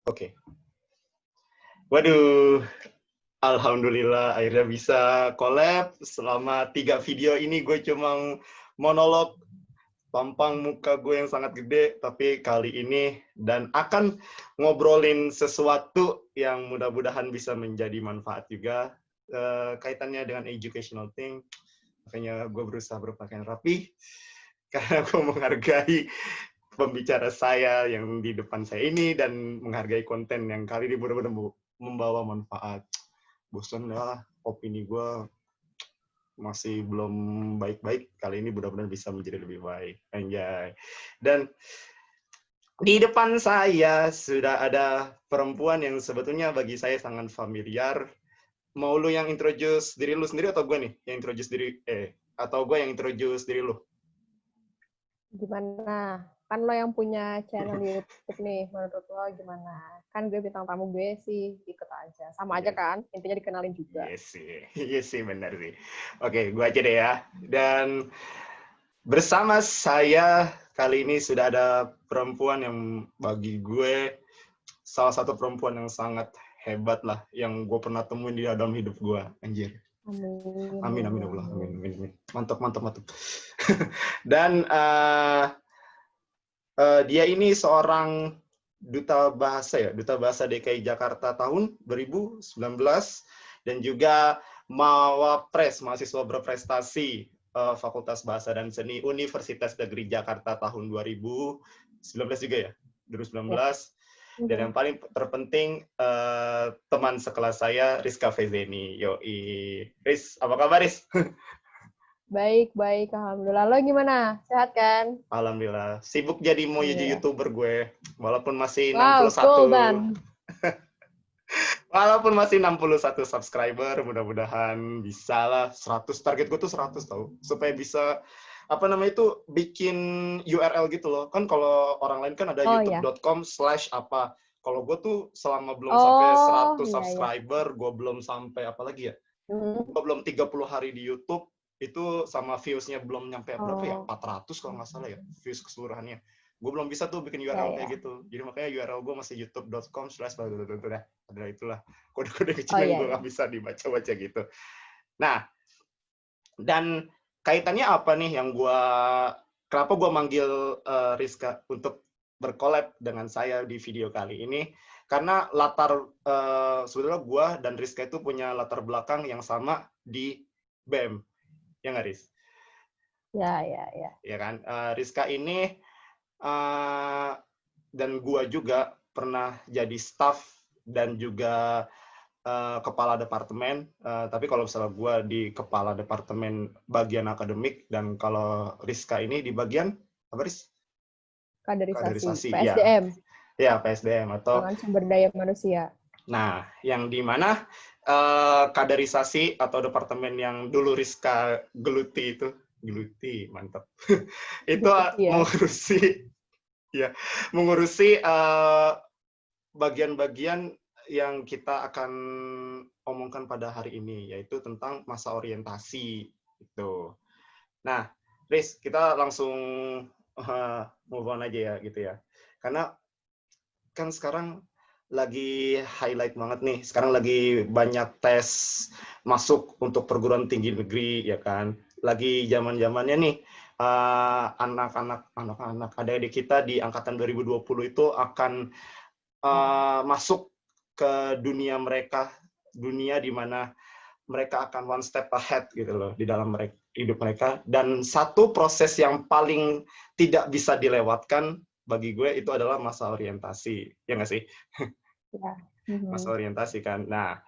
Oke. Waduh, alhamdulillah akhirnya bisa collab. Selama 3 video ini gue cuma monolog tampang muka gue yang sangat gede, tapi kali ini dan akan ngobrolin sesuatu yang mudah-mudahan bisa menjadi manfaat juga kaitannya dengan educational thing. Makanya gue berusaha berpakaian rapi karena gue menghargai pembicara saya yang di depan saya ini dan menghargai konten yang kali ini benar-benar membawa manfaat. Bosan lah, opini gue masih belum baik-baik, kali ini benar-benar bisa menjadi lebih baik. Anjay. Dan di depan saya sudah ada perempuan yang sebetulnya bagi saya sangat familiar. Mau lu yang introduce diri lu sendiri atau gue nih yang introduce diri atau gue yang introduce diri lu? Gimana? Kan lo yang punya channel YouTube nih, menurut lo gimana? Kan gue bintang tamu, gue sih ikut aja. Sama aja kan, intinya dikenalin juga. Iya sih, benar sih. Oke, gue aja deh ya. Dan bersama saya kali ini sudah ada perempuan yang bagi gue salah satu perempuan yang sangat hebat lah, yang gue pernah temuin di dalam hidup gue. Anjir. Amin. Amin Allah. Amin. Mantap. Dan dia ini seorang duta bahasa DKI Jakarta tahun 2019 dan juga Mawapres, mahasiswa berprestasi Fakultas Bahasa dan Seni Universitas Negeri Jakarta tahun 2019 juga ya, 2019. Ya. Dan yang paling terpenting teman sekelas saya Rizka Fezeni. Yoi, Riz, apa kabar Riz? Baik. Alhamdulillah. Lo gimana? Sehat kan? Alhamdulillah. Sibuk jadi mau jadi YouTuber gue. Walaupun masih 61. Cool, Walaupun masih 61 subscriber, mudah-mudahan bisa lah 100. Target gue tuh 100 tau. Supaya bisa itu bikin URL gitu loh. Kan kalau orang lain kan ada youtube.com/apa. Kalau gue tuh selama belum sampai 100 subscriber, gue belum sampai apa lagi ya? Gue belum 30 hari di YouTube, itu sama views-nya belum nyampe berapa ya? 400 kalau nggak salah ya, views keseluruhannya. Gue belum bisa tuh bikin URL kayak gitu. Jadi makanya URL gue masih youtube.com/, adalah itulah kode-kode kecil yang gue nggak bisa dibaca-baca gitu. Nah, dan kaitannya apa nih yang kenapa gue manggil Rizka untuk berkolab dengan saya di video kali ini? Karena sebetulnya gue dan Rizka itu punya latar belakang yang sama di BEM. Ya nggak, Riz? Ya. Ya kan? Rizka ini dan gue juga pernah jadi staff dan juga kepala departemen. Tapi kalau misalnya gue di kepala departemen bagian akademik, dan kalau Rizka ini di bagian apa, Riz? Kaderisasi. PSDM. Ya, PSDM atau Dengan sumber daya manusia. Nah, yang di mana kaderisasi atau departemen yang dulu Rizka geluti, mantap. Itu mengurusi bagian-bagian yang kita akan omongkan pada hari ini, yaitu tentang masa orientasi itu. Nah, Riz, kita langsung move on aja ya gitu ya. Karena kan sekarang lagi highlight banget nih. Sekarang lagi banyak tes masuk untuk perguruan tinggi negeri, ya kan. Lagi zaman-zamannya nih, anak-anak adik-adik kita di angkatan 2020 itu akan masuk ke dunia di mana mereka akan one step ahead gitu loh di dalam hidup mereka. Dan satu proses yang paling tidak bisa dilewatkan bagi gue itu adalah masa orientasi, ya nggak sih? Ya. Masa orientasi kan. Nah,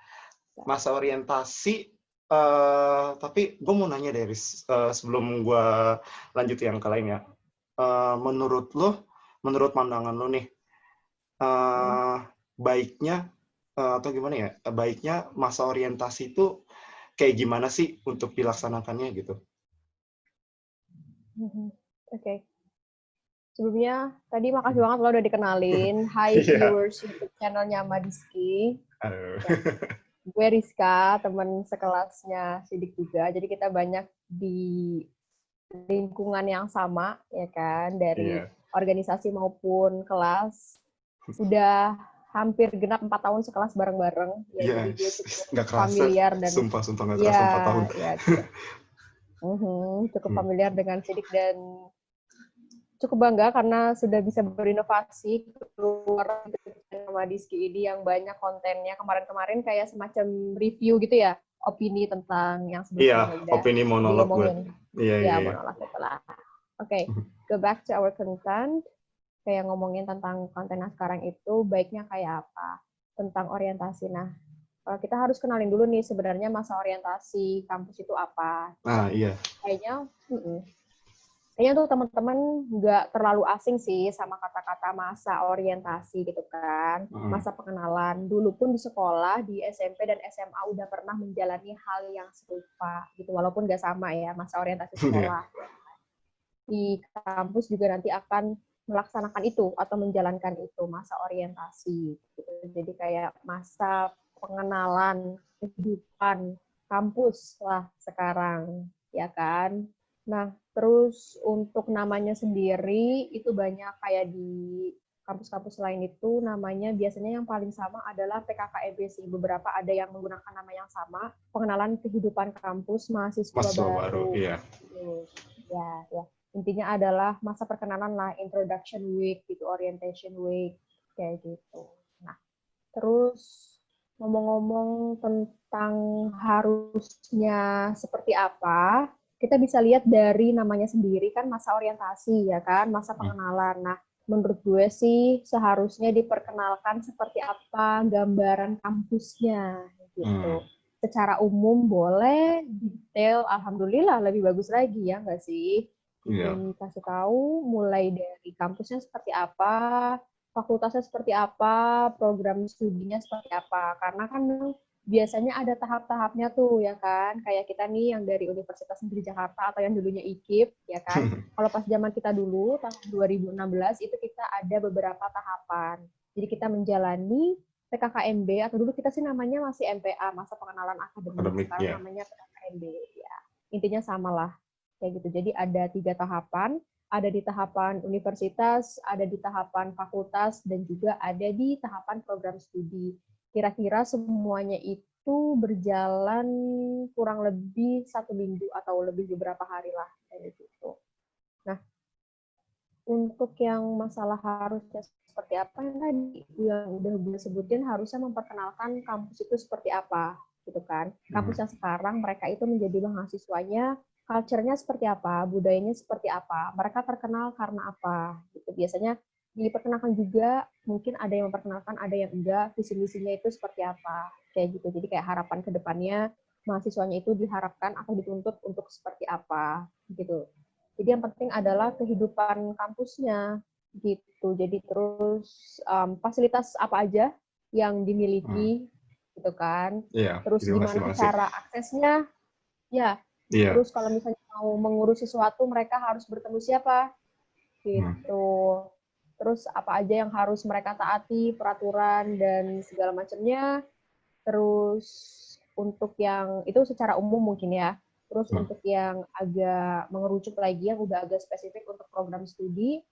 masa orientasi, tapi gue mau nanya deh, Riz, sebelum gue lanjut yang ke lainnya. Menurut pandangan lo nih, baiknya atau gimana ya? Baiknya masa orientasi itu kayak gimana sih untuk dilaksanakannya gitu? Oke. Sebelumnya, tadi makasih banget lo udah dikenalin. Hai viewers YouTube channelnya Madiski. Ya. Gue Rizka, teman sekelasnya Sidik juga. Jadi kita banyak di lingkungan yang sama, ya kan? Dari organisasi maupun kelas. Udah hampir genap 4 tahun sekelas bareng-bareng. Ya, Iya, jadi gue cukup nggak kerasa. familiar dan Sumpah nggak kerasa 4 tahun. ya cukup familiar dengan Sidik dan cukup bangga karena sudah bisa berinovasi keluar sama Diski ini yang banyak kontennya. Kemarin-kemarin kayak semacam review gitu ya, opini tentang yang sebelumnya udah opini monolog diomongin. Iya. Monolog setelah. Oke, go back to our content. Kayak ngomongin tentang konten sekarang itu baiknya kayak apa? Tentang orientasi. Nah, kita harus kenalin dulu nih sebenarnya masa orientasi kampus itu apa. Iya. Kayaknya tuh teman-teman nggak terlalu asing sih sama kata-kata masa orientasi gitu kan, masa pengenalan. Dulu pun di sekolah, di SMP dan SMA udah pernah menjalani hal yang serupa gitu, walaupun nggak sama ya masa orientasi sekolah. Di kampus juga nanti akan melaksanakan itu atau menjalankan itu masa orientasi. Gitu. Jadi kayak masa pengenalan kehidupan kampus lah sekarang, ya kan? Nah, terus untuk namanya sendiri itu banyak kayak di kampus-kampus lain itu namanya biasanya yang paling sama adalah PKKMB sih. Beberapa ada yang menggunakan nama yang sama, pengenalan kehidupan kampus mahasiswa baru. Iya. Ya. Intinya adalah masa perkenalan lah, introduction week gitu, orientation week kayak gitu. Nah, terus ngomong-ngomong tentang harusnya seperti apa, kita bisa lihat dari namanya sendiri kan masa orientasi ya kan, masa pengenalan. Nah, menurut gue sih seharusnya diperkenalkan seperti apa gambaran kampusnya gitu. Secara umum boleh, detail alhamdulillah lebih bagus lagi ya nggak sih? Dikasih tahu mulai dari kampusnya seperti apa, fakultasnya seperti apa, program studinya seperti apa. Karena kan biasanya ada tahap-tahapnya tuh ya kan, kayak kita nih yang dari Universitas Negeri Jakarta atau yang dulunya IKIP ya kan. Kalau pas zaman kita dulu tahun 2016 itu kita ada beberapa tahapan. Jadi kita menjalani PKKMB atau dulu kita sih namanya masih MPA, masa pengenalan akademik. Sekarang namanya PKKMB ya. Intinya samalah kayak gitu. Jadi ada 3 tahapan, ada di tahapan universitas, ada di tahapan fakultas, dan juga ada di tahapan program studi. Kira-kira semuanya itu berjalan kurang lebih 1 minggu atau lebih beberapa hari lah kayak gitu. Nah, untuk yang masalah harusnya seperti apa yang tadi yang udah gue sebutin, harusnya memperkenalkan kampus itu seperti apa gitu kan. Kampus yang sekarang mereka itu menjadi mahasiswanya, culture-nya seperti apa, budayanya seperti apa, mereka terkenal karena apa gitu. Biasanya diperkenalkan juga, mungkin ada yang memperkenalkan, ada yang enggak, visi misinya itu seperti apa kayak gitu. Jadi kayak harapan ke depannya mahasiswanya itu diharapkan atau dituntut untuk seperti apa gitu. Jadi yang penting adalah kehidupan kampusnya gitu. Jadi terus fasilitas apa aja yang dimiliki gitu kan. Terus gimana cara aksesnya? Ya. Terus kalau misalnya mau mengurus sesuatu, mereka harus bertemu siapa? Gitu. Terus apa aja yang harus mereka taati, peraturan dan segala macamnya. Terus untuk yang itu secara umum mungkin ya. Terus untuk yang agak mengerucut lagi, yang udah agak spesifik untuk program studi,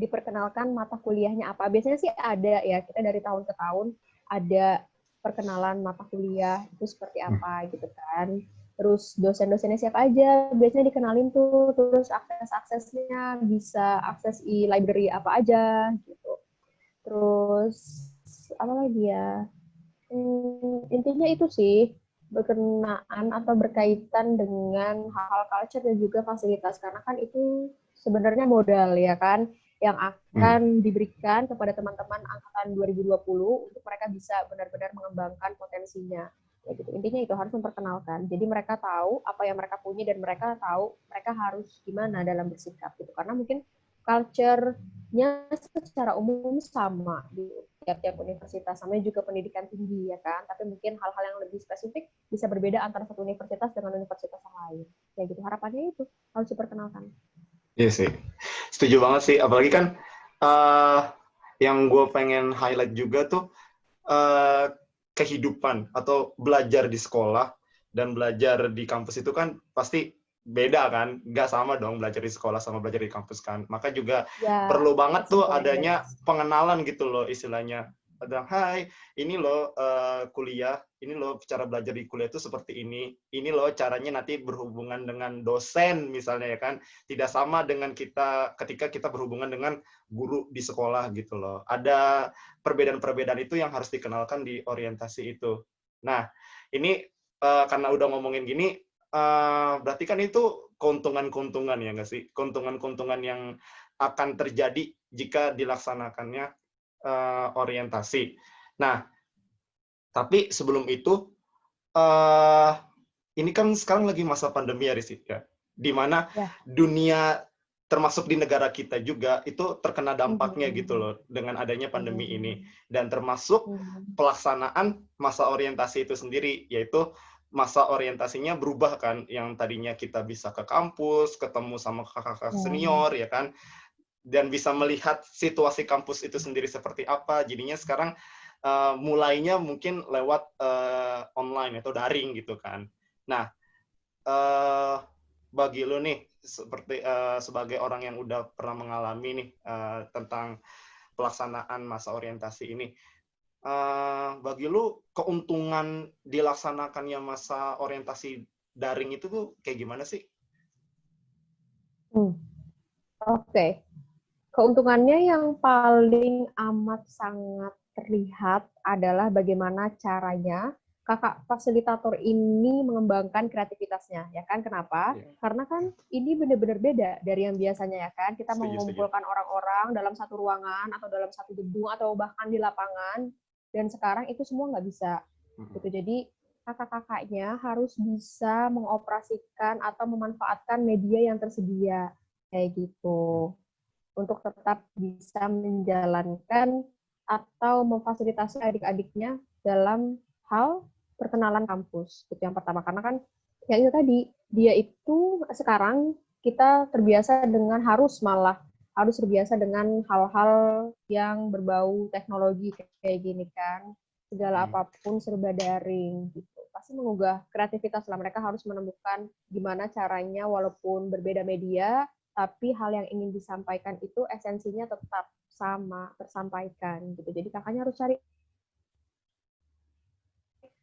diperkenalkan mata kuliahnya apa. Biasanya sih ada ya, kita dari tahun ke tahun ada perkenalan mata kuliah itu seperti apa gitu kan. Terus dosen-dosennya siapa aja, biasanya dikenalin tuh. Terus akses-aksesnya bisa akses e-library apa aja gitu. Terus apa lagi ya? Intinya itu sih, berkenaan atau berkaitan dengan hal-hal culture dan juga fasilitas. Karena kan itu sebenarnya modal ya kan, yang akan diberikan kepada teman-teman angkatan 2020 untuk mereka bisa benar-benar mengembangkan potensinya. Ya gitu. Intinya itu harus memperkenalkan. Jadi mereka tahu apa yang mereka punya dan mereka tahu mereka harus gimana dalam bersikap gitu. Karena mungkin culture-nya secara umum sama di tiap-tiap universitas, sama juga pendidikan tinggi ya kan, tapi mungkin hal-hal yang lebih spesifik bisa berbeda antara satu universitas dengan universitas yang lain. Ya gitu, harapannya itu harus diperkenalkan. Iya sih, setuju banget sih. Apalagi kan yang gue pengen highlight juga tuh kehidupan atau belajar di sekolah dan belajar di kampus itu kan pasti beda kan, nggak sama dong belajar di sekolah sama belajar di kampus kan. Maka juga perlu banget tuh adanya pengenalan gitu loh istilahnya. bilang, hai, ini loh kuliah, ini loh cara belajar di kuliah itu seperti ini loh caranya nanti berhubungan dengan dosen misalnya ya kan, tidak sama dengan kita ketika kita berhubungan dengan guru di sekolah gitu loh. Ada perbedaan-perbedaan itu yang harus dikenalkan di orientasi itu. Nah, ini karena udah ngomongin gini, berarti kan itu keuntungan-keuntungan ya nggak sih? Keuntungan-keuntungan yang akan terjadi jika dilaksanakannya orientasi. Nah, tapi sebelum itu, ini kan sekarang lagi masa pandemi ya, Rizky, ya, di mana dunia termasuk di negara kita juga itu terkena dampaknya gitu loh dengan adanya pandemi ini, dan termasuk pelaksanaan masa orientasi itu sendiri, yaitu masa orientasinya berubah kan, yang tadinya kita bisa ke kampus, ketemu sama kakak-kakak senior ya kan, dan bisa melihat situasi kampus itu sendiri seperti apa. Jadinya sekarang mulainya mungkin lewat online atau daring gitu kan. Nah, bagi lo nih seperti sebagai orang yang udah pernah mengalami nih tentang pelaksanaan masa orientasi ini, bagi lo keuntungan dilaksanakannya masa orientasi daring itu tuh kayak gimana sih? Oke. Keuntungannya yang paling amat sangat terlihat adalah bagaimana caranya kakak fasilitator ini mengembangkan kreativitasnya, ya kan? Kenapa? Karena kan ini benar-benar beda dari yang biasanya, ya kan? Kita mengumpulkan orang-orang dalam satu ruangan atau dalam satu gedung atau bahkan di lapangan, dan sekarang itu semua nggak bisa. Gitu. Jadi kakak-kakaknya harus bisa mengoperasikan atau memanfaatkan media yang tersedia, kayak gitu, untuk tetap bisa menjalankan atau memfasilitasi adik-adiknya dalam hal perkenalan kampus. Itu yang pertama, karena kan ya itu tadi, dia itu sekarang kita terbiasa dengan harus terbiasa dengan hal-hal yang berbau teknologi kayak gini kan, segala apapun serba daring gitu. Pasti mengugah kreativitas lah, mereka harus menemukan gimana caranya walaupun berbeda media, tapi hal yang ingin disampaikan itu esensinya tetap sama tersampaikan gitu. Jadi kakaknya harus cari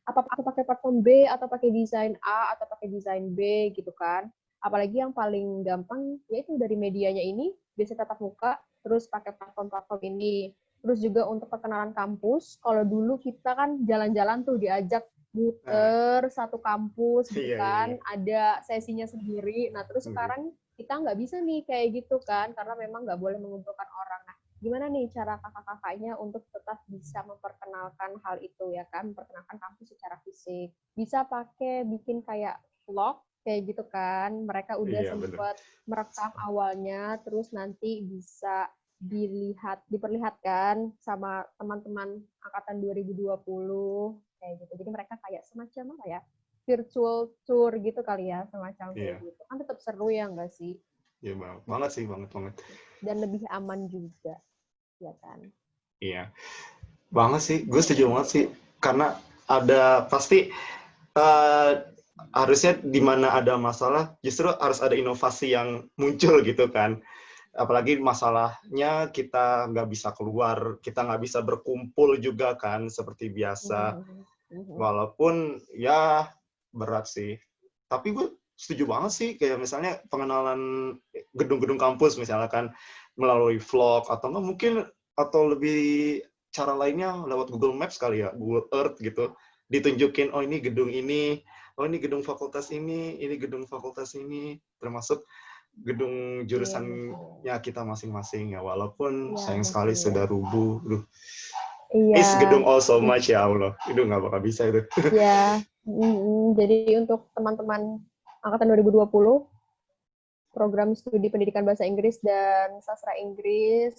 apa pakai platform B atau pakai desain A atau pakai desain B gitu kan. Apalagi yang paling gampang yaitu dari medianya ini bisa tatap muka, terus pakai platform-platform ini. Terus juga untuk perkenalan kampus, kalau dulu kita kan jalan-jalan tuh diajak muter satu kampus gitu kan, ada sesinya sendiri. Nah terus sekarang kita nggak bisa nih kayak gitu kan, karena memang nggak boleh mengumpulkan orang. Nah, gimana nih cara kakak-kakaknya untuk tetap bisa memperkenalkan hal itu ya kan, memperkenalkan kampus secara fisik? Bisa pakai bikin kayak vlog kayak gitu kan, mereka udah sempat merekam awalnya, terus nanti bisa diperlihatkan sama teman-teman angkatan 2020 kayak gitu. Jadi mereka kayak semacam apa ya, virtual tour gitu kali ya, semacam kayak gitu. Kan tetap seru ya nggak sih? Iya banget sih, banget. Dan lebih aman juga, ya kan? Iya, banget sih. Gue setuju banget sih, karena pasti harusnya di mana ada masalah, justru harus ada inovasi yang muncul gitu kan. Apalagi masalahnya kita nggak bisa keluar, kita nggak bisa berkumpul juga kan, seperti biasa. Walaupun ya berat sih. Tapi gue setuju banget sih, kayak misalnya pengenalan gedung-gedung kampus misalkan melalui vlog, atau nggak mungkin, atau lebih cara lainnya lewat Google Maps kali ya, Google Earth gitu. Ditunjukin, oh ini gedung ini, oh ini gedung fakultas ini gedung fakultas ini, termasuk gedung jurusannya kita masing-masing ya, walaupun sayang sekali sudah rubuh. Miss gedung all so much ya Allah, itu nggak bakal bisa itu. Ya, jadi untuk teman-teman angkatan 2020, program studi pendidikan bahasa Inggris dan sastra Inggris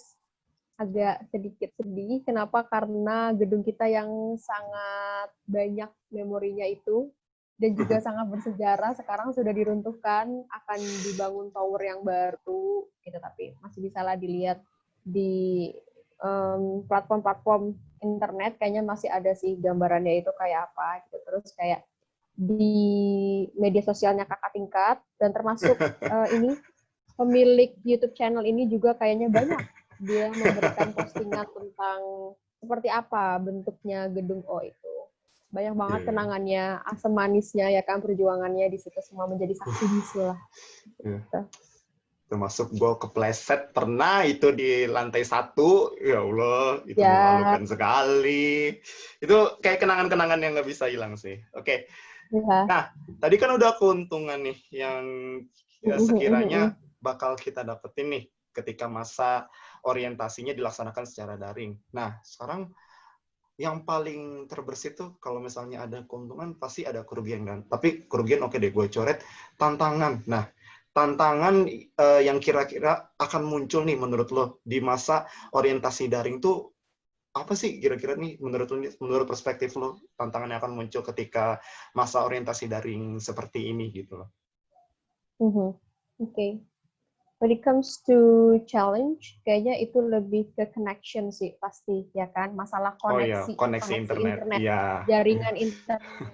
agak sedikit sedih. Kenapa? Karena gedung kita yang sangat banyak memorinya itu dan juga sangat bersejarah sekarang sudah diruntuhkan, akan dibangun tower yang baru gitu, tapi masih bisa lah dilihat di platform-platform internet, kayaknya masih ada sih gambarannya itu kayak apa gitu. Terus kayak di media sosialnya kakak tingkat, dan termasuk ini pemilik YouTube channel ini juga kayaknya banyak dia memberikan postingan tentang seperti apa bentuknya gedung O itu. Banyak banget kenangannya, asam manisnya ya kan, perjuangannya di situ semua menjadi saksi bisu lah. Termasuk gue kepleset pernah itu di lantai 1, ya Allah, itu memalukan sekali. Itu kayak kenangan-kenangan yang nggak bisa hilang sih. Oke. Nah, tadi kan udah keuntungan nih yang sekiranya bakal kita dapetin nih ketika masa orientasinya dilaksanakan secara daring. Nah, sekarang yang paling terbersih tuh kalau misalnya ada keuntungan pasti ada kerugian kan. Tapi kerugian oke deh, gue coret tantangan. Nah, tantangan yang kira-kira akan muncul nih menurut lo di masa orientasi daring tuh apa sih kira-kira nih menurut perspektif lo tantangan yang akan muncul ketika masa orientasi daring seperti ini gitu loh. Oke. When it comes to challenge, kayaknya itu lebih ke connection sih pasti ya kan, masalah koneksi, koneksi internet. Ya. Jaringan internet,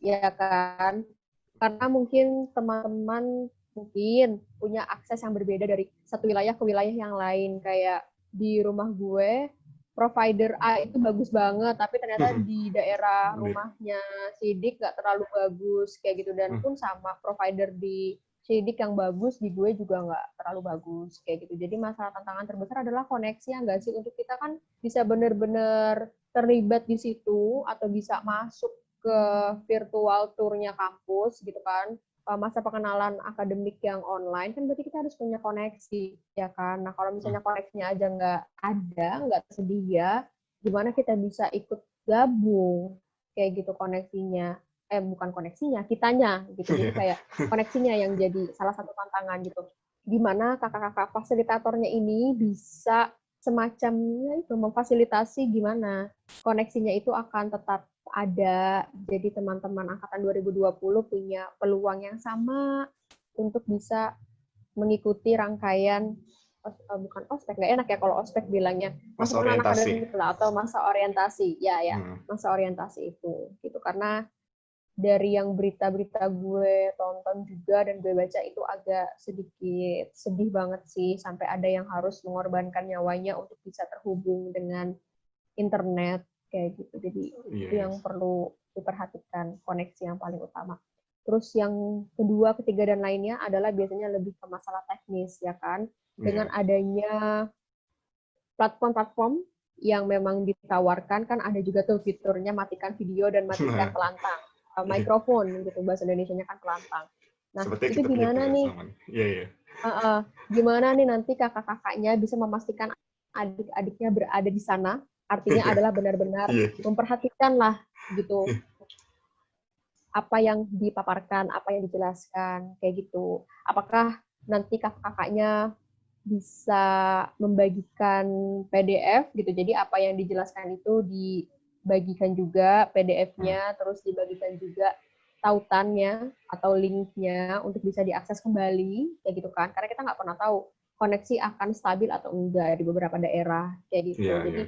ya kan. Karena mungkin teman-teman punya akses yang berbeda dari satu wilayah ke wilayah yang lain. Kayak di rumah gue, provider A itu bagus banget, tapi ternyata di daerah rumahnya Sidik nggak terlalu bagus kayak gitu. Dan pun sama provider di Sidik yang bagus, di gue juga nggak terlalu bagus kayak gitu. Jadi masalah tantangan terbesar adalah koneksi ya nggak sih, untuk kita kan bisa benar-benar terlibat di situ atau bisa masuk ke virtual tour-nya kampus gitu kan, masa pengenalan akademik yang online kan berarti kita harus punya koneksi ya kan. Nah kalau misalnya koneksinya aja nggak tersedia, gimana kita bisa ikut gabung kayak gitu koneksinya, bukan koneksinya, kitanya gitu. Jadi kayak koneksinya yang jadi salah satu tantangan gitu. Gimana kakak-kakak fasilitatornya ini bisa semacamnya itu memfasilitasi gimana koneksinya itu akan tetap ada. Jadi teman-teman angkatan 2020 punya peluang yang sama untuk bisa mengikuti rangkaian bukan ospek, nggak enak ya kalau ospek bilangnya, masa pengenalan akademik lah atau masa orientasi masa orientasi itu gitu. Karena dari yang berita-berita gue tonton juga dan gue baca itu agak sedikit sedih banget sih, sampai ada yang harus mengorbankan nyawanya untuk bisa terhubung dengan internet kayak gitu. Jadi itu yang perlu diperhatikan, koneksi yang paling utama. Terus yang kedua, ketiga, dan lainnya adalah biasanya lebih ke masalah teknis ya kan. Dengan adanya platform-platform yang memang ditawarkan kan, ada juga tuh fiturnya matikan video dan matikan pelantang. Mikrofon gitu, bahasa Indonesianya kan pelantang. Nah, itu gimana nih? Gimana nih nanti kakak-kakaknya bisa memastikan adik-adiknya berada di sana? Artinya adalah benar-benar memperhatikan lah gitu apa yang dipaparkan, apa yang dijelaskan kayak gitu. Apakah nanti kakak-kakaknya bisa membagikan PDF gitu, jadi apa yang dijelaskan itu dibagikan juga PDF-nya, terus dibagikan juga tautannya atau link-nya untuk bisa diakses kembali kayak gitu kan, karena kita nggak pernah tahu koneksi akan stabil atau enggak di beberapa daerah kayak gitu. Jadi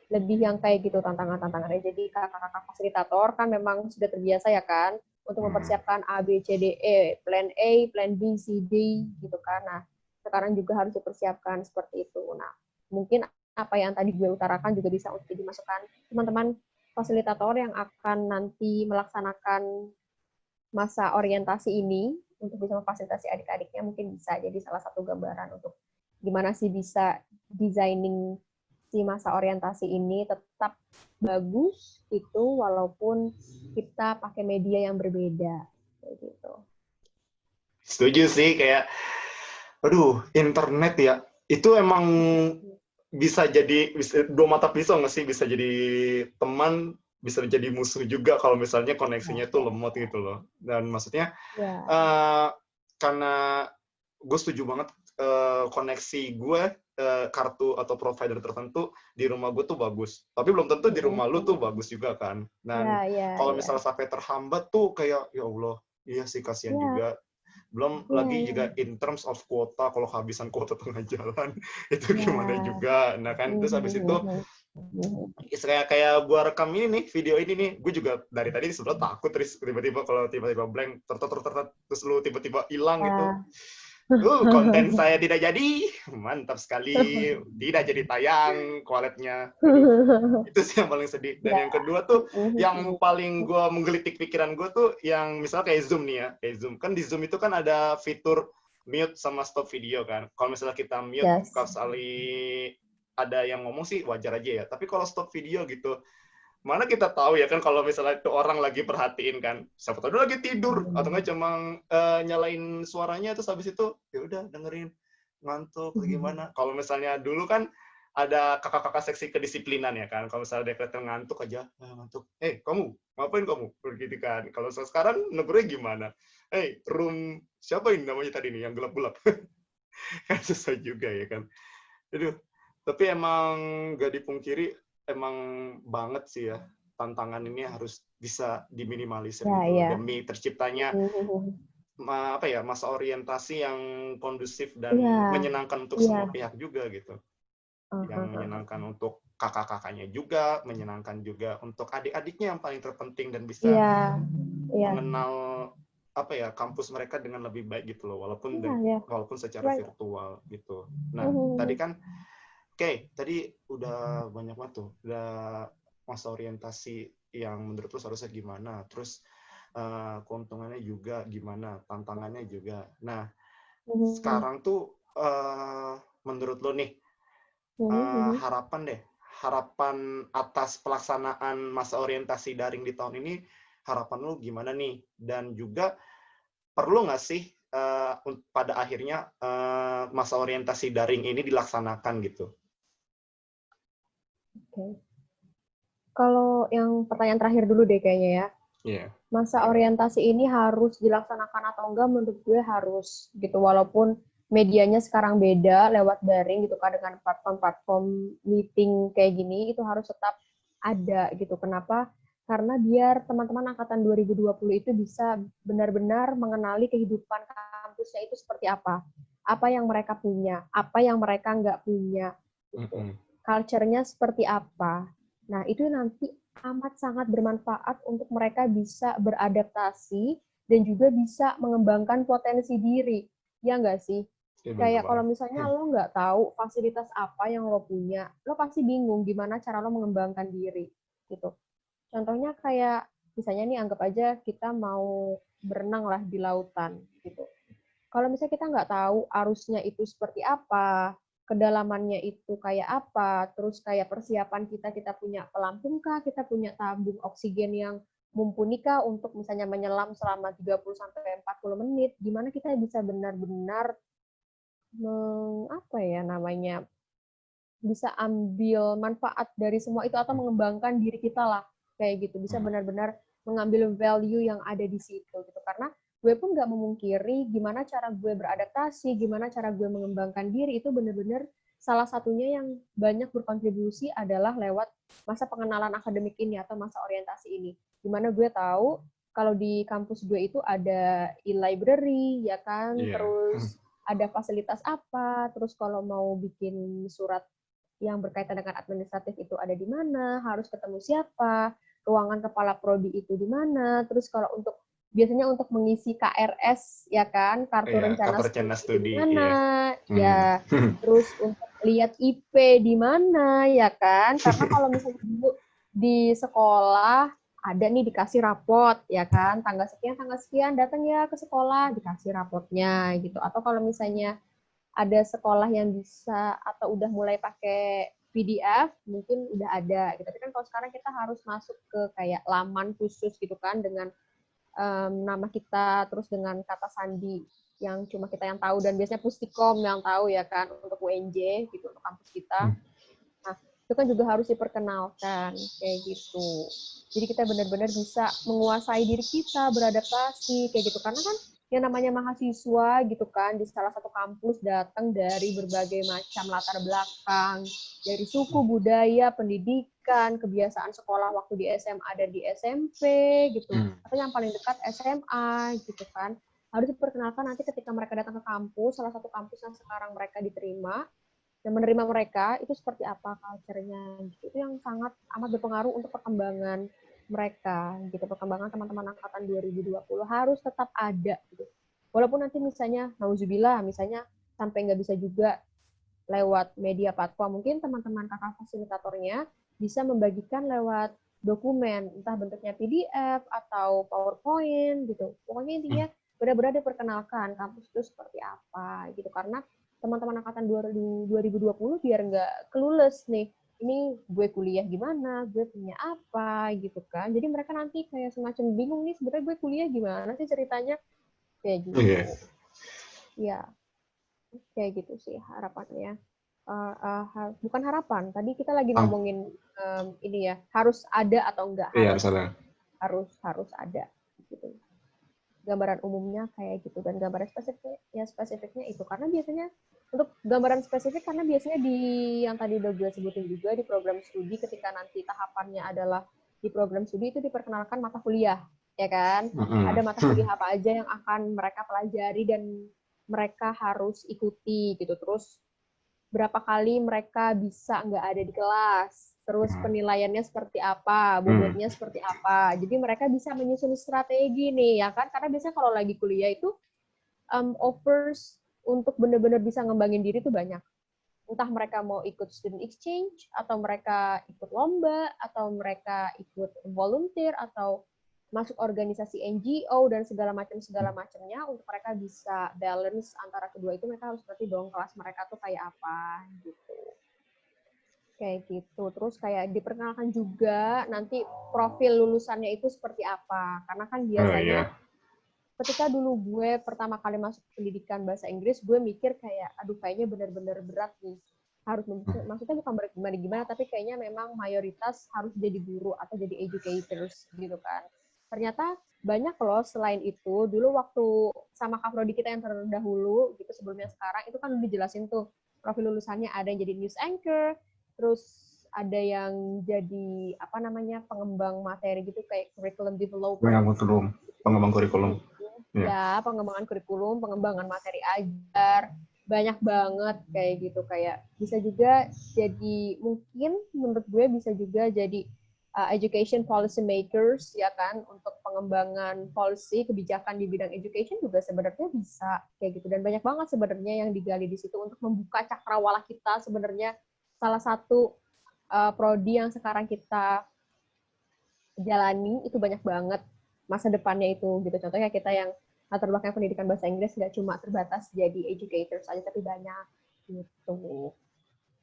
lebih yang kayak gitu tantangan-tantangannya. Jadi kakak-kakak fasilitator kan memang sudah terbiasa ya kan untuk mempersiapkan A, B, C, D, E, plan A, plan B, C, D gitu kan. Nah, sekarang juga harus dipersiapkan seperti itu. Nah, mungkin apa yang tadi gue utarakan juga bisa untuk dimasukkan teman-teman fasilitator yang akan nanti melaksanakan masa orientasi ini untuk bisa memfasilitasi adik-adiknya, mungkin bisa jadi salah satu gambaran untuk gimana sih bisa designing si masa orientasi ini tetap bagus itu walaupun kita pakai media yang berbeda kayak gitu. Setuju sih, kayak internet ya itu emang bisa jadi dua mata pisau nggak sih, bisa jadi teman, bisa menjadi musuh juga kalau misalnya koneksinya tuh lemot gitu loh. Dan maksudnya karena gue setuju banget koneksi gue kartu atau provider tertentu di rumah gue tuh bagus, tapi belum tentu di rumah lu tuh bagus juga kan. Dan kalau misalnya sampai terhambat tuh kayak ya Allah, iya sih kasihan juga. Belum lagi juga in terms of kuota, kalau kehabisan kuota tengah jalan itu gimana juga. Nah kan terus habis itu kayak gue rekam ini nih, video ini nih, gue juga dari tadi sebenarnya takut terus tiba-tiba kalau tiba-tiba blank terus lu tiba-tiba hilang gitu. Konten saya tidak jadi, mantap sekali, tidak jadi tayang, collab-nya. Itu sih yang paling sedih. Dan yang kedua tuh, yang paling gue menggelitik pikiran gue tuh, yang misalnya kayak Zoom nih ya, kayak Zoom. Kan di Zoom itu kan ada fitur mute sama stop video kan. Kalau misalnya kita mute, kalau sekali ada yang ngomong sih wajar aja ya. Tapi kalau stop video gitu, mana kita tahu ya kan kalau misalnya itu orang lagi perhatiin kan, siapa tahu dia lagi tidur atau nggak cuma nyalain suaranya terus habis itu ya udah dengerin ngantuk gimana. Kalau misalnya dulu kan ada kakak-kakak seksi kedisiplinan ya kan, kalau misalnya dia kelihatan ngantuk aja, ngantuk, kamu ngapain kamu begitu kan. Kalau sekarang negurnya gimana, room siapa ini namanya tadi nih yang gelap-gelap. Kan susah juga ya kan. Aduh, tapi emang gak dipungkiri emang banget sih ya, tantangan ini harus bisa diminimalisir gitu demi terciptanya masa orientasi yang kondusif dan menyenangkan untuk semua pihak juga gitu. Yang menyenangkan untuk kakak-kakaknya juga, menyenangkan juga untuk adik-adiknya yang paling terpenting dan bisa mengenal kampus mereka dengan lebih baik gitu loh, walaupun secara virtual gitu. Nah, tadi kan tadi udah banyak banget tuh, udah masa orientasi yang menurut lo harusnya gimana, terus keuntungannya juga gimana, tantangannya juga. Nah, sekarang tuh menurut lo nih, harapan atas pelaksanaan masa orientasi daring di tahun ini, harapan lo gimana nih? Dan juga perlu nggak sih pada akhirnya masa orientasi daring ini dilaksanakan gitu? Kalau yang pertanyaan terakhir dulu deh kayaknya ya. Masa orientasi ini harus dilaksanakan atau enggak, menurut gue harus gitu, walaupun medianya sekarang beda lewat daring gitu kan, dengan platform-platform meeting kayak gini, itu harus tetap ada gitu. Kenapa? Karena biar teman-teman angkatan 2020 itu bisa benar-benar mengenali kehidupan kampusnya itu seperti apa yang mereka punya, apa yang mereka nggak punya gitu. Culture-nya seperti apa. Nah, itu nanti amat sangat bermanfaat untuk mereka bisa beradaptasi dan juga bisa mengembangkan potensi diri. Ya nggak sih? Kayak kalau misalnya lo nggak tahu fasilitas apa yang lo punya, lo pasti bingung gimana cara lo mengembangkan diri. Gitu. Contohnya kayak, misalnya nih anggap aja kita mau berenang lah di lautan. Gitu. Kalau misalnya kita nggak tahu arusnya itu seperti apa, kedalamannya itu kayak apa, terus kayak persiapan kita punya pelampung kah, kita punya tabung oksigen yang mumpuni kah untuk misalnya menyelam selama 30-40 menit, gimana kita bisa benar-benar bisa ambil manfaat dari semua itu atau mengembangkan diri kita lah, kayak gitu, bisa benar-benar mengambil value yang ada di situ gitu. Karena gue pun nggak memungkiri gimana cara gue beradaptasi, gimana cara gue mengembangkan diri, itu benar-benar salah satunya yang banyak berkontribusi adalah lewat masa pengenalan akademik ini atau masa orientasi ini. Dimana gue tahu kalau di kampus gue itu ada e-library, ya kan, terus ada fasilitas apa, terus kalau mau bikin surat yang berkaitan dengan administratif itu ada di mana, harus ketemu siapa, ruangan kepala prodi itu di mana, terus kalau biasanya untuk mengisi KRS ya kan, kartu rencana studi di mana, ya, terus untuk lihat IP di mana ya kan, karena kalau misalnya dulu di sekolah ada nih dikasih rapot ya kan, tanggal sekian datang ya ke sekolah, dikasih rapotnya gitu. Atau kalau misalnya ada sekolah yang bisa atau udah mulai pakai PDF, mungkin udah ada gitu. Tapi kan kalau sekarang kita harus masuk ke kayak laman khusus gitu kan, dengan nama kita, terus dengan kata sandi yang cuma kita yang tahu, dan biasanya Pustikom yang tahu ya kan, untuk UNJ gitu, untuk kampus kita. Nah, itu kan juga harus diperkenalkan kayak gitu. Jadi kita benar-benar bisa menguasai diri kita, beradaptasi kayak gitu. Karena kan yang namanya mahasiswa gitu kan, di salah satu kampus datang dari berbagai macam latar belakang, dari suku, budaya, pendidikan, kebiasaan sekolah waktu di SMA dan di SMP gitu, atau yang paling dekat SMA gitu kan. Harus diperkenalkan nanti ketika mereka datang ke kampus, salah satu kampus yang sekarang mereka diterima, dan menerima mereka itu seperti apa culture-nya gitu. Itu yang sangat amat berpengaruh untuk perkembangan mereka gitu. Perkembangan teman-teman angkatan 2020 harus tetap ada gitu. walaupun nanti misalnya nauzubillah misalnya sampai nggak bisa juga lewat media platform, mungkin teman-teman kakak fasilitatornya bisa membagikan lewat dokumen, entah bentuknya PDF atau PowerPoint gitu. Pokoknya intinya benar-benar diperkenalkan kampus itu seperti apa gitu. Karena teman-teman angkatan 2020 biar nggak clueless nih, ini gue kuliah gimana, gue punya apa gitu kan. Jadi mereka nanti kayak semacam bingung nih, sebenarnya gue kuliah gimana sih ceritanya, kayak gitu. Ya, kayak gitu sih harapannya. Bukan harapan. Tadi kita lagi ngomongin ini ya, harus ada atau enggak? Harus ada. Gitu. Gambaran umumnya kayak gitu, dan gambaran spesifiknya itu karena biasanya untuk gambaran spesifik karena biasanya di yang tadi udah gue sebutin juga di program studi, ketika nanti tahapannya adalah di program studi itu diperkenalkan mata kuliah, ya kan? Ada mata kuliah apa aja yang akan mereka pelajari dan mereka harus ikuti gitu. Terus berapa kali mereka bisa nggak ada di kelas, terus penilaiannya seperti apa, bobotnya seperti apa. Jadi mereka bisa menyusun strategi nih, ya kan? Karena biasanya kalau lagi kuliah itu offers untuk benar-benar bisa ngembangin diri tuh banyak. Entah mereka mau ikut student exchange, atau mereka ikut lomba, atau mereka ikut volunteer, atau masuk organisasi NGO dan segala macamnya. Untuk mereka bisa balance antara kedua itu, mereka harus ngerti dong kelas mereka tuh kayak apa gitu. Kayak gitu. Terus kayak diperkenalkan juga nanti profil lulusannya itu seperti apa. Karena kan biasanya ketika dulu gue pertama kali masuk pendidikan bahasa Inggris, gue mikir kayak, aduh kayaknya benar-benar berat nih. Harus maksudnya bukan gimana, tapi kayaknya memang mayoritas harus jadi guru atau jadi educators gitu kan. Ternyata banyak loh selain itu. Dulu waktu sama Kak Prodi kita yang terdahulu gitu sebelumnya sekarang, itu kan udah dijelasin tuh profil lulusannya, ada yang jadi news anchor, terus ada yang jadi apa namanya pengembang materi gitu kayak curriculum developer. Pengembang kurikulum. Ya, pengembangan kurikulum, pengembangan materi ajar, banyak banget kayak gitu. Kayak bisa juga jadi, mungkin menurut gue bisa juga jadi education policy makers, ya kan, untuk pengembangan policy, kebijakan di bidang education juga sebenarnya bisa kayak gitu. Dan banyak banget sebenarnya yang digali di situ untuk membuka cakrawala kita. Sebenarnya salah satu prodi yang sekarang kita jalani itu banyak banget masa depannya itu gitu. Contohnya kita yang latar belakang pendidikan bahasa Inggris nggak cuma terbatas jadi educators aja, tapi banyak gitu.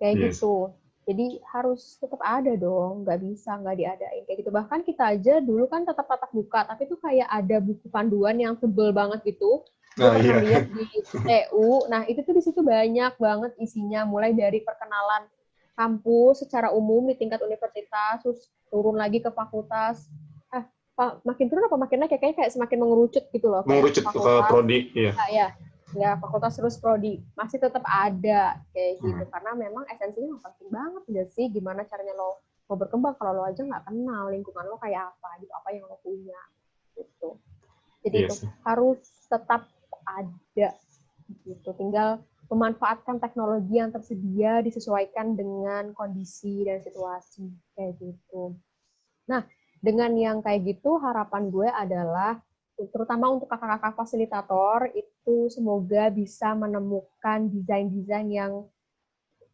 Kayak gitu. Jadi harus tetap ada dong, nggak bisa nggak diadain kayak gitu. Bahkan kita aja dulu kan tetap tatap muka, tapi itu kayak ada buku panduan yang tebel banget gitu. Gue pernah lihat di TU. Nah itu tuh di situ banyak banget isinya, mulai dari perkenalan kampus secara umum di tingkat universitas, terus turun lagi ke fakultas. Makin turun apa makin naik, kayaknya kayak semakin mengerucut gitu loh. Mengerucut ke prodi, ya. Ya, fakultas terus prodi masih tetap ada kayak gitu, karena memang esensinya penting banget ya sih, gimana caranya lo mau berkembang kalau lo aja nggak kenal lingkungan lo kayak apa gitu, apa yang lo punya gitu. Jadi itu harus tetap ada gitu, tinggal memanfaatkan teknologi yang tersedia disesuaikan dengan kondisi dan situasi kayak gitu. Nah, dengan yang kayak gitu, harapan gue adalah terutama untuk kakak-kakak fasilitator itu semoga bisa menemukan desain-desain yang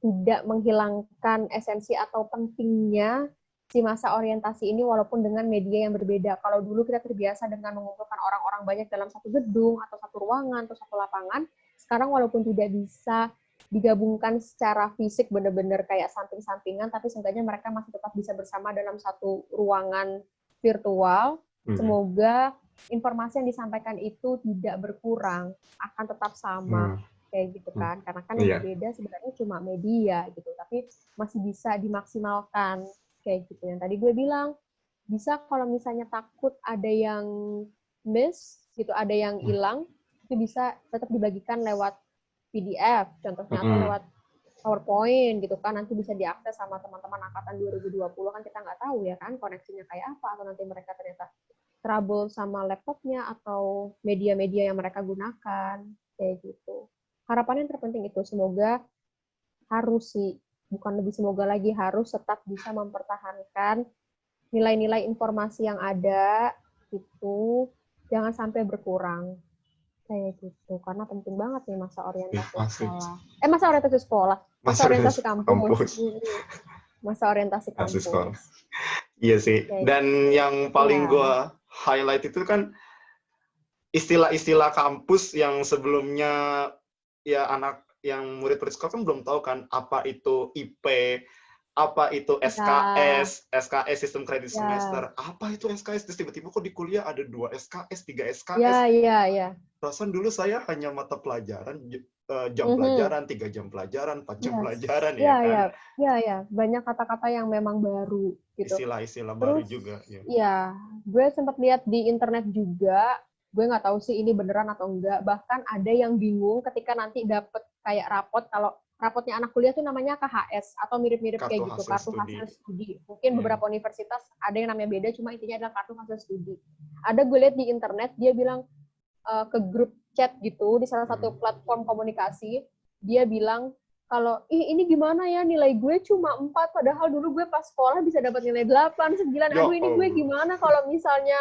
tidak menghilangkan esensi atau pentingnya si masa orientasi ini, walaupun dengan media yang berbeda. Kalau dulu kita terbiasa dengan mengumpulkan orang-orang banyak dalam satu gedung atau satu ruangan atau satu lapangan, sekarang walaupun tidak bisa digabungkan secara fisik benar-benar kayak samping-sampingan, tapi seenggaknya mereka masih tetap bisa bersama dalam satu ruangan virtual. Semoga informasi yang disampaikan itu tidak berkurang, akan tetap sama kayak gitu kan, karena kan yang berbeda sebenarnya cuma media gitu, tapi masih bisa dimaksimalkan kayak gitu. Yang tadi gue bilang, bisa kalau misalnya takut ada yang miss gitu, ada yang hilang, itu bisa tetap dibagikan lewat PDF contohnya, atau lewat PowerPoint gitu kan, nanti bisa diakses sama teman-teman angkatan 2020 kan, kita nggak tahu ya kan koneksinya kayak apa, atau nanti mereka ternyata trouble sama laptopnya atau media-media yang mereka gunakan kayak gitu. Harapan yang terpenting itu semoga harus sih, bukan lebih semoga lagi, harus tetap bisa mempertahankan nilai-nilai informasi yang ada itu jangan sampai berkurang Kayak gitu, karena penting banget nih masa orientasi Pasti. sekolah. Masa orientasi sekolah, masa orientasi kampus. Masa orientasi Masih sekolah. kampus. Iya sih. Kayak Dan gitu. yang paling Ya. gue highlight itu kan istilah-istilah kampus yang sebelumnya ya anak yang murid-murid sekolah kan belum tahu kan apa itu IP, apa itu SKS sistem kredit semester, apa itu SKS, terus tiba-tiba kok di kuliah ada 2 SKS, 3 SKS. Iya. Perasaan dulu saya hanya mata pelajaran, jam pelajaran, 3 jam pelajaran, 4 jam pelajaran ya kan. Iya. Banyak kata-kata yang memang baru gitu. Istilah-istilah baru juga. Ya, gue sempat lihat di internet juga, gue nggak tahu sih ini beneran atau enggak, bahkan ada yang bingung ketika nanti dapet kayak rapot, kalau rapotnya anak kuliah tuh namanya KHS atau mirip-mirip kayak gitu, kartu hasil studi. Mungkin beberapa universitas ada yang namanya beda, cuma intinya adalah kartu hasil studi. Ada gue lihat di internet, dia bilang ke grup chat gitu, di salah satu platform komunikasi, dia bilang, kalau ini gimana ya, nilai gue cuma 4, padahal dulu gue pas sekolah bisa dapat nilai 8, 9, aduh ini gue gimana kalau misalnya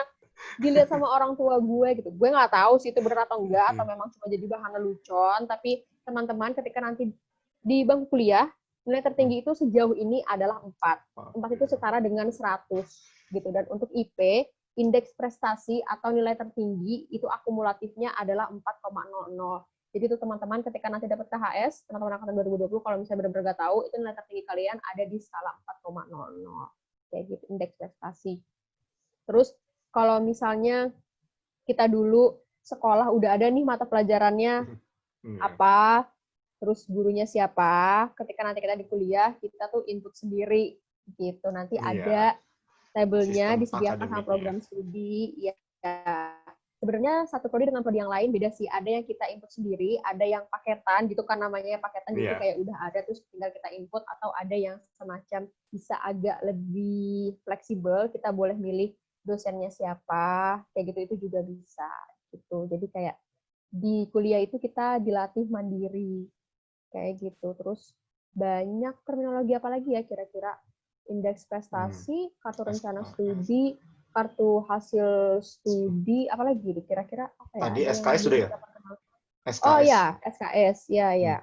dilihat sama orang tua gue gitu. Gue nggak tahu sih itu benar atau enggak, atau memang cuma jadi bahan lelucon, tapi teman-teman ketika nanti di bangku kuliah, nilai tertinggi itu sejauh ini adalah 4. 4 itu setara dengan 100 gitu. Dan untuk IP, indeks prestasi atau nilai tertinggi itu akumulatifnya adalah 4,00. Jadi itu teman-teman ketika nanti dapat KHS, teman-teman angkatan 2020 kalau misalnya benar-benar nggak tahu, itu nilai tertinggi kalian ada di skala 4,00. Kayak gitu, indeks prestasi. Terus kalau misalnya kita dulu sekolah udah ada nih mata pelajarannya apa, terus gurunya siapa, ketika nanti kita di kuliah, kita tuh input sendiri gitu. Nanti ada tabelnya disediakan sama program studi. Ya. Sebenarnya satu prodi dengan prodi yang lain beda sih. Ada yang kita input sendiri, ada yang paketan gitu kan namanya paketan, gitu kayak udah ada terus tinggal kita input, atau ada yang semacam bisa agak lebih fleksibel, kita boleh milih dosennya siapa, kayak gitu, itu juga bisa gitu. Jadi kayak di kuliah itu kita dilatih mandiri kayak gitu. Terus banyak terminologi apa lagi ya kira-kira? Indeks prestasi, kartu rencana studi, kartu hasil studi, apalagi kira-kira apa ya? Tadi SKS sudah ya? SKS. Oh ya, SKS, ya.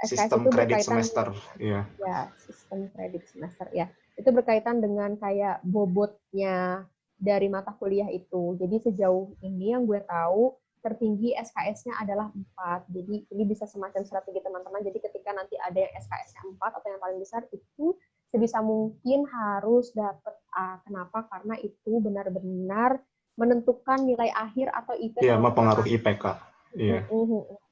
Sistem kredit semester, ya. Ya, sistem kredit semester, ya. Itu berkaitan dengan kayak bobotnya dari mata kuliah itu. Jadi sejauh ini yang gue tahu, tertinggi SKS-nya adalah 4. Jadi ini bisa semacam strategi teman-teman. Jadi ketika nanti ada yang SKS-nya 4 atau yang paling besar, itu sebisa mungkin harus dapat A. Kenapa? Karena itu benar-benar menentukan nilai akhir atau IP. Iya, mempengaruhi IPK. Iya.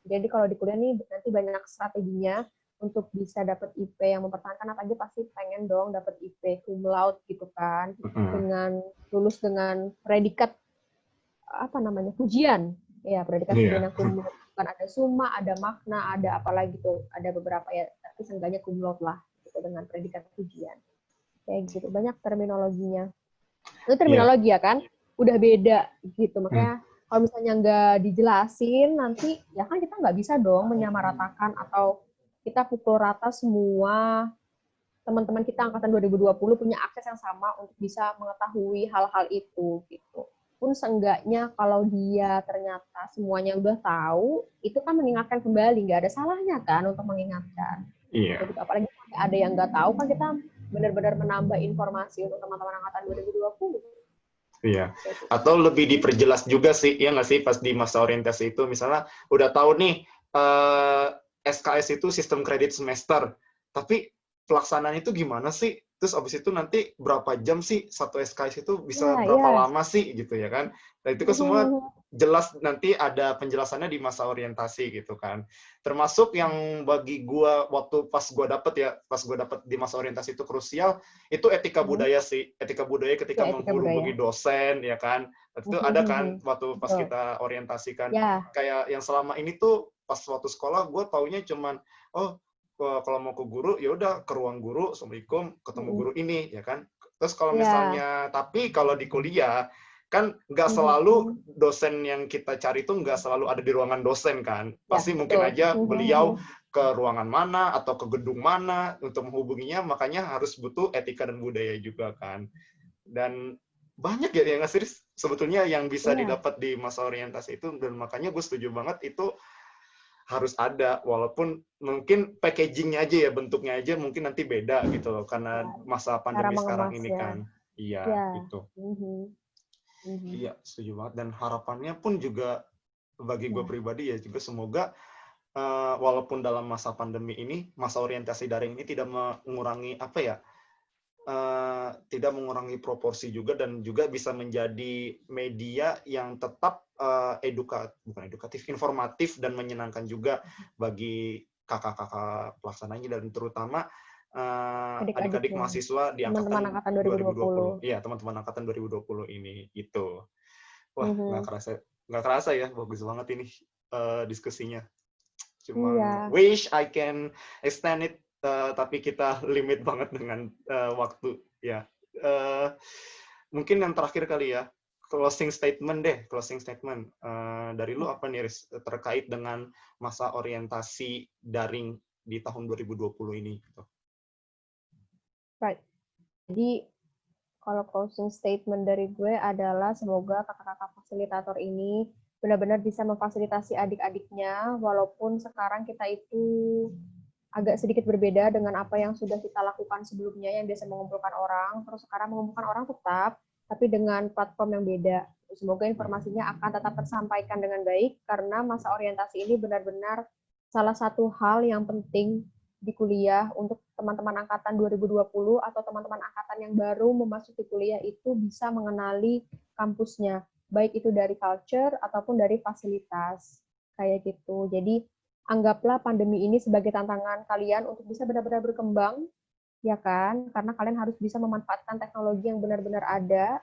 Jadi kalau di kuliah nih nanti banyak strateginya untuk bisa dapat IP yang mempertahankan, apa aja pasti pengen dong dapat IP cum laude gitu kan, dengan lulus dengan predikat apa namanya pujian, ya predikat pujian yang cum laude, kan ada summa, ada makna, ada apalagi tuh, ada beberapa ya, tapi seenggaknya cum laude lah gitu, dengan predikat pujian kayak gitu. Banyak terminologinya, itu terminologi ya kan udah beda gitu, makanya kalau misalnya nggak dijelasin nanti ya kan kita nggak bisa dong menyamaratakan atau kita pukul rata semua teman-teman kita angkatan 2020 punya akses yang sama untuk bisa mengetahui hal-hal itu gitu. Pun seenggaknya kalau dia ternyata semuanya udah tahu, itu kan mengingatkan kembali, nggak ada salahnya kan untuk mengingatkan. Iya. Gitu. Apalagi ada yang nggak tahu kan kita benar-benar menambah informasi untuk teman-teman angkatan 2020. Iya. Atau lebih diperjelas juga sih, ya nggak sih, pas di masa orientasi itu, misalnya udah tahu nih SKS itu sistem kredit semester, tapi pelaksanaan itu gimana sih? Terus abis itu nanti berapa jam sih satu SKS itu bisa berapa lama sih gitu ya kan? Nah itu kan semua jelas nanti ada penjelasannya di masa orientasi gitu kan. Termasuk yang bagi gua waktu pas gua dapet di masa orientasi itu krusial, itu etika budaya sih. Etika budaya ketika menghubungi dosen ya kan. Itu ada kan waktu pas kita orientasikan. Kayak yang selama ini tuh pas waktu sekolah gua taunya cuman kalau mau ke guru ya udah ke ruang guru, assalamualaikum, ketemu guru ini ya kan. Terus kalau misalnya tapi kalau di kuliah kan nggak selalu dosen yang kita cari itu nggak selalu ada di ruangan dosen kan. Pasti mungkin aja beliau ke ruangan mana atau ke gedung mana untuk menghubunginya, makanya harus butuh etika dan budaya juga kan. Dan banyak ya nggak sih sebetulnya yang bisa didapat di masa orientasi itu, dan makanya gue setuju banget itu harus ada, walaupun mungkin packagingnya aja ya, bentuknya aja mungkin nanti beda gitu loh, karena masa pandemi sekarang ini kan. Iya, itu. Iya, setuju banget. Dan harapannya pun juga bagi gue pribadi ya juga semoga walaupun dalam masa pandemi ini, masa orientasi daring ini tidak mengurangi apa ya, tidak mengurangi proporsi juga, dan juga bisa menjadi media yang tetap bukan edukatif, informatif dan menyenangkan juga bagi kakak-kakak pelaksananya, dan terutama adik-adik mahasiswa di angkatan 2020. Iya, teman-teman angkatan 2020 ini gitu. Wah, nggak kerasa ya, bagus banget ini diskusinya. Cuma wish I can extend it, tapi kita limit banget dengan waktu ya. Mungkin yang terakhir kali ya, closing statement deh, dari lu apa nih, Riz, terkait dengan masa orientasi daring di tahun 2020 ini gitu. Right. Jadi kalau closing statement dari gue adalah semoga kakak-kakak fasilitator ini benar-benar bisa memfasilitasi adik-adiknya, walaupun sekarang kita itu agak sedikit berbeda dengan apa yang sudah kita lakukan sebelumnya, yang biasa mengumpulkan orang, terus sekarang mengumpulkan orang tetap, tapi dengan platform yang beda. Semoga informasinya akan tetap tersampaikan dengan baik, karena masa orientasi ini benar-benar salah satu hal yang penting di kuliah untuk teman-teman angkatan 2020 atau teman-teman angkatan yang baru memasuki kuliah itu bisa mengenali kampusnya, baik itu dari culture ataupun dari fasilitas, kayak gitu. Jadi anggaplah pandemi ini sebagai tantangan kalian untuk bisa benar-benar berkembang, ya kan? Karena kalian harus bisa memanfaatkan teknologi yang benar-benar ada,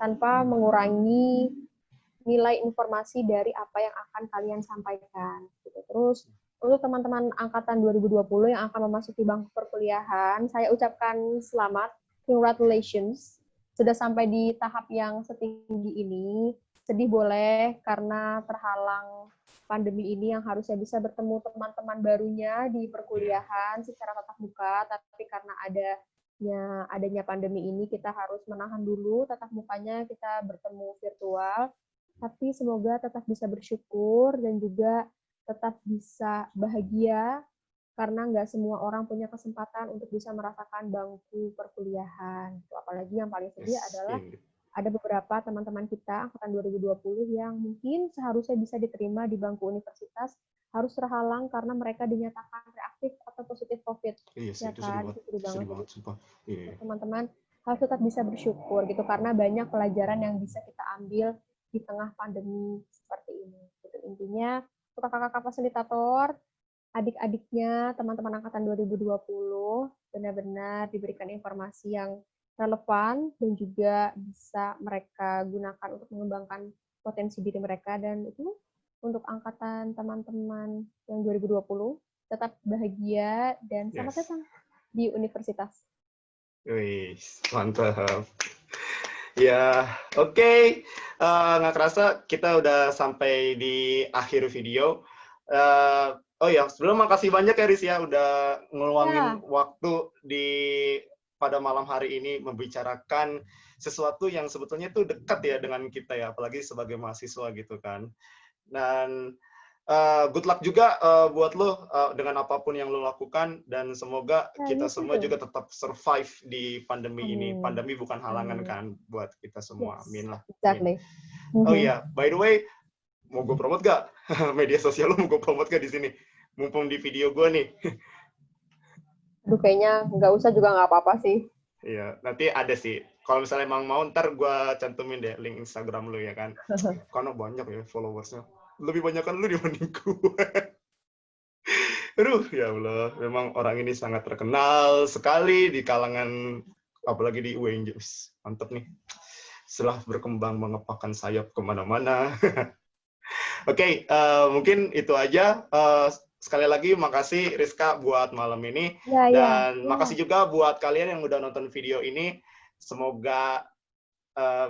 tanpa mengurangi nilai informasi dari apa yang akan kalian sampaikan. Gitu. Terus, untuk teman-teman angkatan 2020 yang akan memasuki bangku perkuliahan, saya ucapkan selamat, congratulations, sudah sampai di tahap yang setinggi ini. Sedih boleh, karena terhalang pandemi ini yang harusnya bisa bertemu teman-teman barunya di perkuliahan secara tatap muka, tapi karena adanya pandemi ini kita harus menahan dulu tatap mukanya, kita bertemu virtual. Tapi semoga tetap bisa bersyukur dan juga tetap bisa bahagia, karena nggak semua orang punya kesempatan untuk bisa merasakan bangku perkuliahan. Apalagi yang paling sedih adalah ada beberapa teman-teman kita angkatan 2020 yang mungkin seharusnya bisa diterima di bangku universitas, harus terhalang karena mereka dinyatakan reaktif atau positif COVID. Iya sih, ya itu kan? sedih banget, sumpah. Iya. Teman-teman harus tetap bisa bersyukur gitu, karena banyak pelajaran yang bisa kita ambil di tengah pandemi seperti ini. Gitu. Intinya, kakak-kakak fasilitator, adik-adiknya, teman-teman angkatan 2020, benar-benar diberikan informasi yang relevan dan juga bisa mereka gunakan untuk mengembangkan potensi diri mereka. Dan itu untuk angkatan teman-teman yang 2020, tetap bahagia dan selamat datang di universitas. Wih, mantap. Ya, oke. Nggak kerasa kita udah sampai di akhir video. Oh ya, sebelum makasih banyak ya, Riz, ya, udah ngeluangin waktu pada malam hari ini membicarakan sesuatu yang sebetulnya itu dekat ya dengan kita ya, apalagi sebagai mahasiswa gitu kan. Dan good luck juga buat lo dengan apapun yang lo lakukan, dan semoga kita semua juga tetap survive di pandemi ini. Pandemi bukan halangan kan buat kita semua. Amin lah. Exactly. Oh iya, by the way, mau gue promote gak? Media sosial lo mau gue promote gak di sini? Mumpung di video gue nih. Aduh, kayaknya nggak usah juga nggak apa-apa sih. Iya, nanti ada sih. Kalau misalnya emang mau, ntar gue cantumin deh link Instagram lu ya kan. Karena banyak ya followersnya. Lebih banyak kan lu dibanding gue. Aduh, ya Allah. Memang orang ini sangat terkenal sekali di kalangan, apalagi di UNJ. Mantap nih. Setelah berkembang mengepakkan sayap kemana-mana. Oke, mungkin itu aja. Sekali lagi makasih Rizka buat malam ini, dan makasih juga buat kalian yang udah nonton video ini. Semoga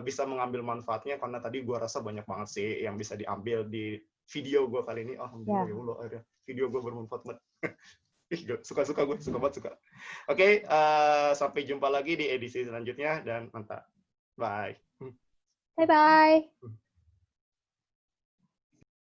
bisa mengambil manfaatnya, karena tadi gue rasa banyak banget sih yang bisa diambil di video gue kali ini. Alhamdulillah ya Allah, akhirnya video gue bermanfaat banget. Suka gue suka. Oke, sampai jumpa lagi di edisi selanjutnya, dan mantap. Bye. Bye-bye.